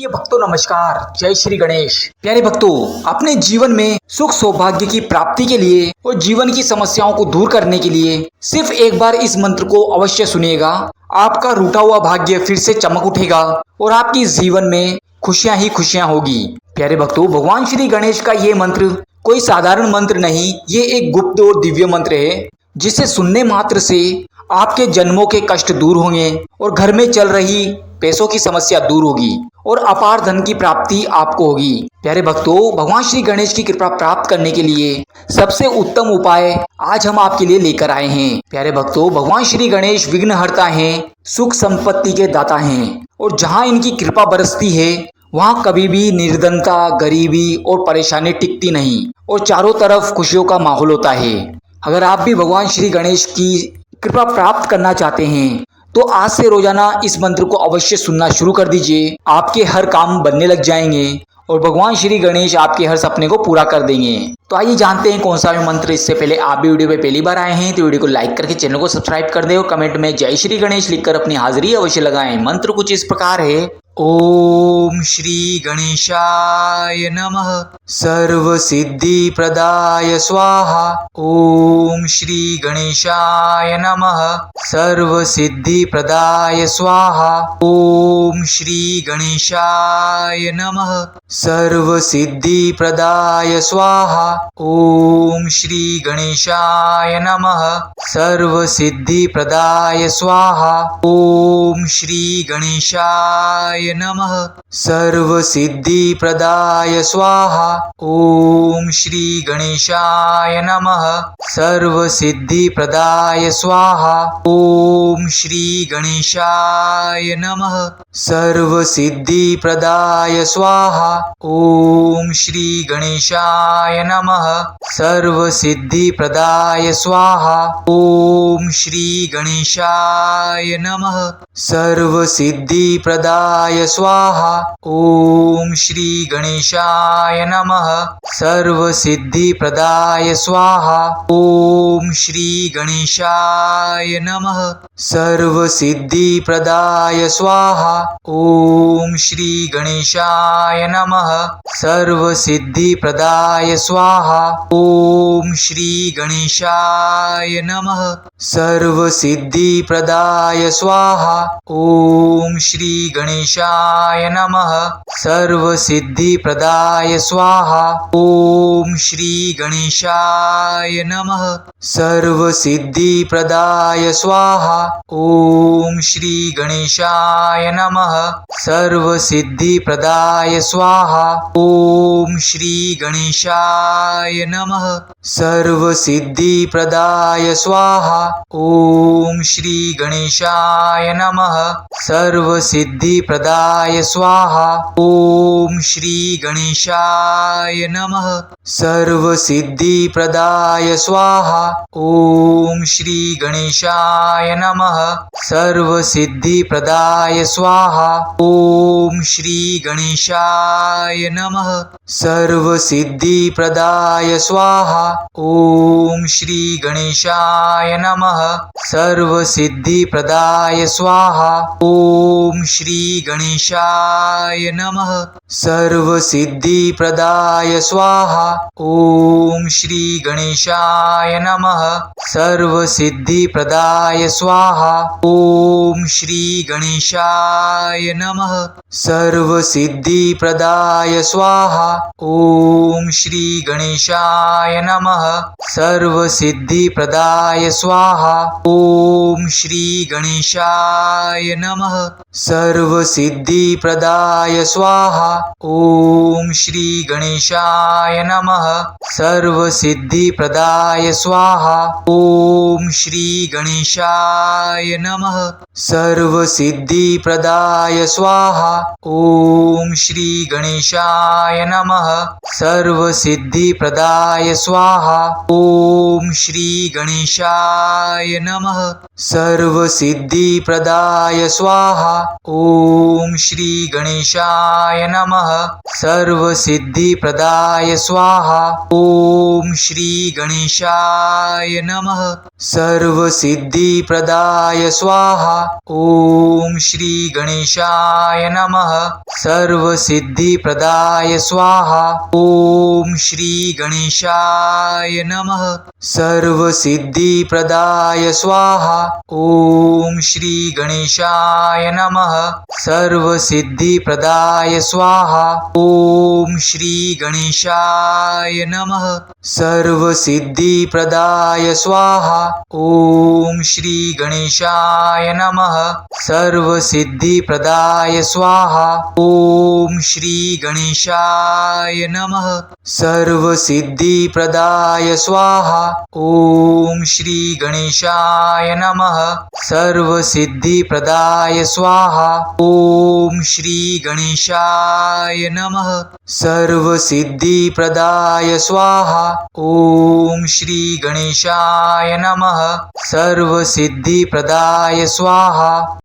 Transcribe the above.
प्रिय भक्तों नमस्कार, जय श्री गणेश। प्यारे भक्तों, अपने जीवन में सुख सौभाग्य की प्राप्ति के लिए और जीवन की समस्याओं को दूर करने के लिए सिर्फ एक बार इस मंत्र को अवश्य सुनिएगा। आपका रूठा हुआ भाग्य फिर से चमक उठेगा और आपकी जीवन में खुशियां ही खुशियां होगी। प्यारे भक्तों, भगवान श्री गणेश का ये मंत्र कोई साधारण मंत्र नहीं, ये एक गुप्त और दिव्य मंत्र है जिसे सुनने मात्र से आपके जन्मों के कष्ट दूर होंगे और घर में चल रही पैसों की समस्या दूर होगी और अपार धन की प्राप्ति आपको होगी। प्यारे भक्तों, भगवान श्री गणेश की कृपा प्राप्त करने के लिए सबसे उत्तम उपाय आज हम आपके लिए लेकर आए हैं। प्यारे भक्तों, भगवान श्री गणेश विघ्नहर्ता हैं, सुख संपत्ति के दाता हैं और जहां इनकी कृपा बरसती है वहां कभी भी निर्धनता, गरीबी और परेशानी टिकती नहीं और चारों तरफ खुशियों का माहौल होता है। अगर आप भी भगवान श्री गणेश की कृपा प्राप्त करना चाहते हैं तो आज से रोजाना इस मंत्र को अवश्य सुनना शुरू कर दीजिए। आपके हर काम बनने लग जाएंगे और भगवान श्री गणेश आपके हर सपने को पूरा कर देंगे। तो आइए जानते हैं कौन सा है मंत्र। इससे पहले आप भी वीडियो पे पहली बार आए हैं तो वीडियो को लाइक करके चैनल को सब्सक्राइब कर दें और कमेंट में जय श्री गणेश लिखकर अपनी हाजिरी अवश्य लगाएं। मंत्र कुछ इस प्रकार है। ओम श्री गणेशाय नमः सर्व सिद्धि प्रदाय स्वाहा। ओम श्री गणेशाय नमः सर्व सिद्धि प्रदाय स्वाहा। ओम श्री गणेशाय नमः सर्व सिद्धि प्रदाय स्वाहा। ओम श्री गणेशाय नमः सर्व सिद्धि प्रदाय स्वाहा। ओम श्री गणेशाय नमः सर्व सिद्धि प्रदाय स्वाहा। ओम श्री गणेशाय नमः सर्व सिद्धि प्रदाय स्वाहा। ओम श्री गणेशाय नमः सर्व सिद्धि प्रदाय स्वाहा। ओम श्री गणेशाय नमः सर्व सिद्धि प्रदाय स्वाहा। ओम श्री गणेशाय नमः सर्व सिद्धि प्रदाय स्वाहा। ओम श्री गणेशाय नमः सर्व सिद्धि प्रदाय स्वाहा। ओम श्री गणेशाय नमः सर्व सिद्धि प्रदाय स्वाहा। ओम श्री गणेशाय नमः सर्व सिद्धि प्रदाय स्वाहा। ओम श्री गणेशाय नमः सर्व सिद्धि प्रदाय स्वाहा। ओम श्री गणेशाय नमः सर्व सिद्धि प्रदाय स्वाहा। ओम श्री गणेशाय नमः सर्व सिद्धि प्रदाय स्वाहा। ओम श्री गणेशाय नमः सर्व सिद्धि प्रदाय स्वाहा। ओम श्री गणेशाय नमः सर्व सिद्धि प्रदाय स्वाहा। ओम श्री गणेशाय नमः सर्व सिद्धि प्रदाय स्वाहा। ओम श्री गणेशाय नमः सर्व सिद्धि प्रदाय स्वाहा। ओम श्री गणेशाय नमः सर्व सिद्धि प्रदाय स्वाहा। ओम श्री गणेशाय नमः सर्व सिद्धि प्रदाय स्वाहा। ओम श्री गणेशाय नमः सर्व सिद्धि प्रदाय स्वाहा। ओम श्री गणेशाय नमः सर्व सिद्धि प्रदाय स्वाहा। ओम श्री गणेशाय नमः सर्व सिद्धि प्रदाय स्वाहा। ओम श्री गणेशाय नमः सर्व सिद्धि प्रदाय स्वाहा। ओम श्री गणेशाय नमः सर्व सिद्धि प्रदाय स्वाहा। ओम श्री गणेशाय नमः सर्व सिद्धि प्रदाय स्वाहा। ओम श्री गणेशाय नमः सर्व सिद्धि प्रदाय स्वाहा। ओम श्री गणेशाय नमः सर्व सिद्धि प्रदाय स्वाहा। ओम श्री गणेशाय नमः सर्व सिद्धि प्रदाय स्वाहा। ओम श्री गणेशाय नमः सर्व सिद्धि प्रदाय स्वाहा। ओम श्री गणेशाय नमः सर्व सिद्धि प्रदाय स्वाहा। ओम श्री गणेशाय नमः सर्व सिद्धि प्रदाय स्वाहा। ओम श्री गणेशाय नमः सर्वसिद्धिप्रदाय स्वाहा ओम श्री गणेशाय नमः सर्वसिद्धिप्रदाय स्वाहा ओम श्री गणेशाय नमः सर्वसिद्धिप्रदाय स्वाहा ओम श्री गणेशाय नमः सर्वसिद्धिप्रदाय स्वाहा ओम श्री गणेशाय नमः सर्वसिद्धिप्रदाय स्वाहा ओम श्री गणेशाय नमः सर्वसिद्धिप्रदाय स्वाहा ओम श्री गणेशाय नमः सर्वसिद्धिप्रदाय स्वाहा ओम श्री गणेशाय नमः सर्वसिद्धिप्रदाय स्वाहा ओम श्री गणेशाय नमः सर्वसिद्धिप्रदाय स्वाहा।